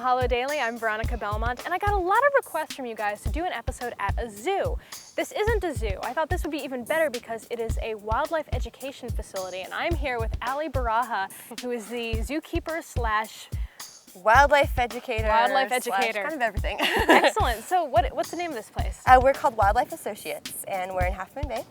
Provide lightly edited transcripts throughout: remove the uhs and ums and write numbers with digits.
Mahalo Daily, I'm Veronica Belmont, and I got a lot of requests from you guys to do an episode at a zoo. This isn't a zoo. I thought this would be even better because it is a wildlife education facility, and I'm here with Allie Beraha, who is the zookeeper slash wildlife educator. Kind of everything. Excellent. So what's the name of this place? We're called Wildlife Associates, and we're in Half Moon Bay.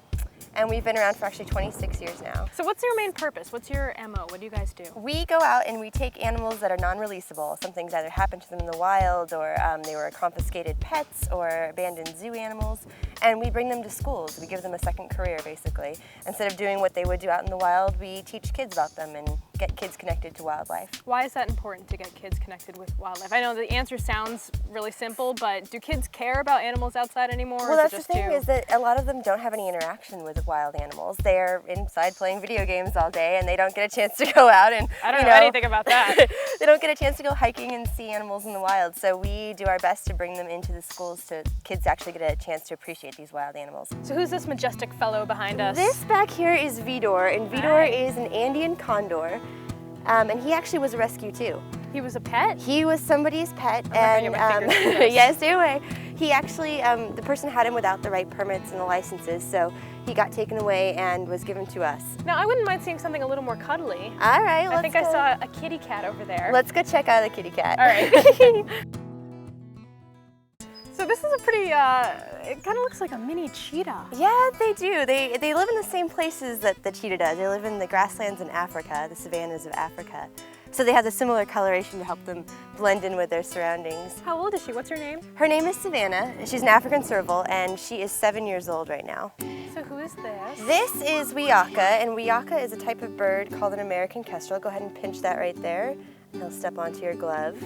And we've been around for actually 26 years now. So what's your main purpose? What's your MO? What do you guys do? We go out and we take animals that are non-releasable. Something's either happened to them in the wild, or they were confiscated pets or abandoned zoo animals, and we bring them to schools. We give them a second career, basically. Instead of doing what they would do out in the wild, we teach kids about them and get kids connected to wildlife. Why is that important to get kids connected with wildlife? I know the answer sounds really simple, but do kids care about animals outside anymore? Well, that's the thing, is that a lot of them don't have any interaction with wild animals. They're inside playing video games all day, and they don't get a chance to go out and, I don't know anything about that. They don't get a chance to go hiking and see animals in the wild. So we do our best to bring them into the schools so kids actually get a chance to appreciate these wild animals. So who's this majestic fellow behind us? This back here is Vidor, and Vidor is an Andean Condor. And he actually was a rescue too. He was a pet? He was somebody's pet, and yes, stay away. He actually, the person had him without the right permits and the licenses, so he got taken away and was given to us. Now, I wouldn't mind seeing something a little more cuddly. All right, I think I saw a kitty cat over there. Let's go check out the kitty cat. All right. So this is a pretty, it kind of looks like a mini cheetah. Yeah, they do. They live in the same places that the cheetah does. They live in the grasslands in Africa, the savannas of Africa. So they have a similar coloration to help them blend in with their surroundings. How old is she? What's her name? Her name is Savannah. She's an African Serval, and she is 7 years old right now. So who is this? This is Wiaka, and Wiaka is a type of bird called an American Kestrel. Go ahead and pinch that right there. He'll step onto your glove.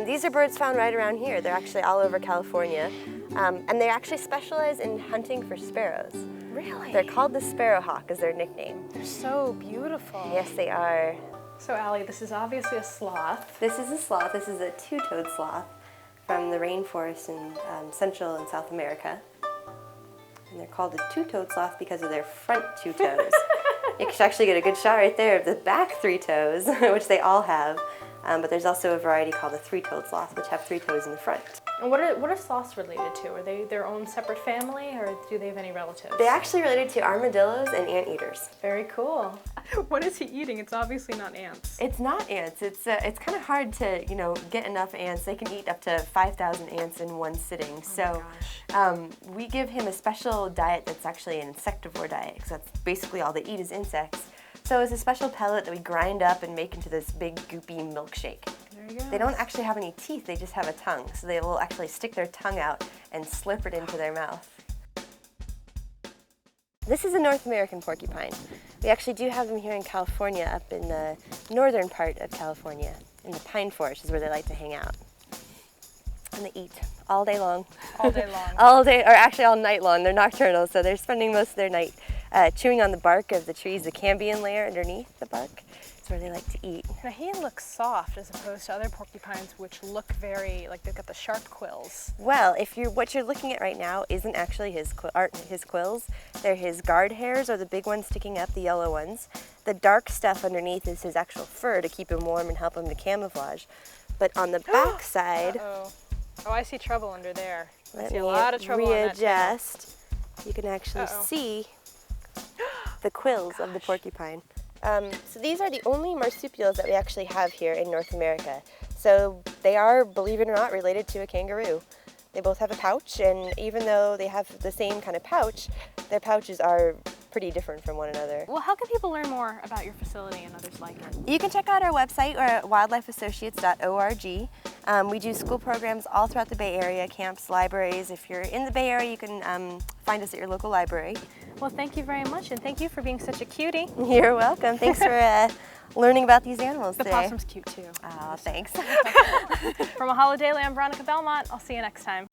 These are birds found right around here. They're actually all over California, and they actually specialize in hunting for sparrows. Really? They're called the sparrowhawk is their nickname. They're so beautiful. Yes, they are. So Allie, this is obviously a sloth. This is a sloth. This is a two-toed sloth from the rainforest in Central and South America. And they're called a two-toed sloth because of their front two toes. You can actually get a good shot right there of the back 3 toes, which they all have. But there's also a variety called the three-toed sloth, which have 3 toes in the front. And what are sloths related to? Are they their own separate family, or do they have any relatives? They're actually related to armadillos and anteaters. Very cool. What is he eating? It's obviously not ants. It's not ants. It's kind of hard to get enough ants. They can eat up to 5,000 ants in one sitting. Oh so we give him a special diet that's actually an insectivore diet, because that's basically all they eat is insects. So it's a special pellet that we grind up and make into this big goopy milkshake. There you go. They don't actually have any teeth, they just have a tongue. So they will actually stick their tongue out and slip it into their mouth. This is a North American porcupine. We actually do have them here in California, up in the northern part of California. In the pine forest is where they like to hang out. And they eat all day long. All day long. All day, or actually all night long. They're nocturnal, so they're spending most of their night chewing on the bark of the trees, the cambium layer underneath the bark. It's where they like to eat. Now he looks soft as opposed to other porcupines, which look very, like they've got the sharp quills. Well, what you're looking at right now isn't actually his quills. They're his guard hairs, or the big ones sticking up, the yellow ones. The dark stuff underneath is his actual fur to keep him warm and help him to camouflage. But on the back side... Uh-oh. Oh, I see trouble under there. I see a Let lot of me trouble on that readjust. You can actually see the quills of the porcupine. So these are the only marsupials that we actually have here in North America. So they are, believe it or not, related to a kangaroo. They both have a pouch, and even though they have the same kind of pouch, their pouches are pretty different from one another. Well, how can people learn more about your facility and others like it? You can check out our website or at wildlifeassociates.org. We do school programs all throughout the Bay Area, camps, libraries. If you're in the Bay Area, you can find us at your local library. Well, thank you very much, and thank you for being such a cutie. You're welcome. Thanks for learning about these animals today. The possum's cute too. Oh, thanks. From Mahalo Daily, I'm Veronica Belmont. I'll see you next time.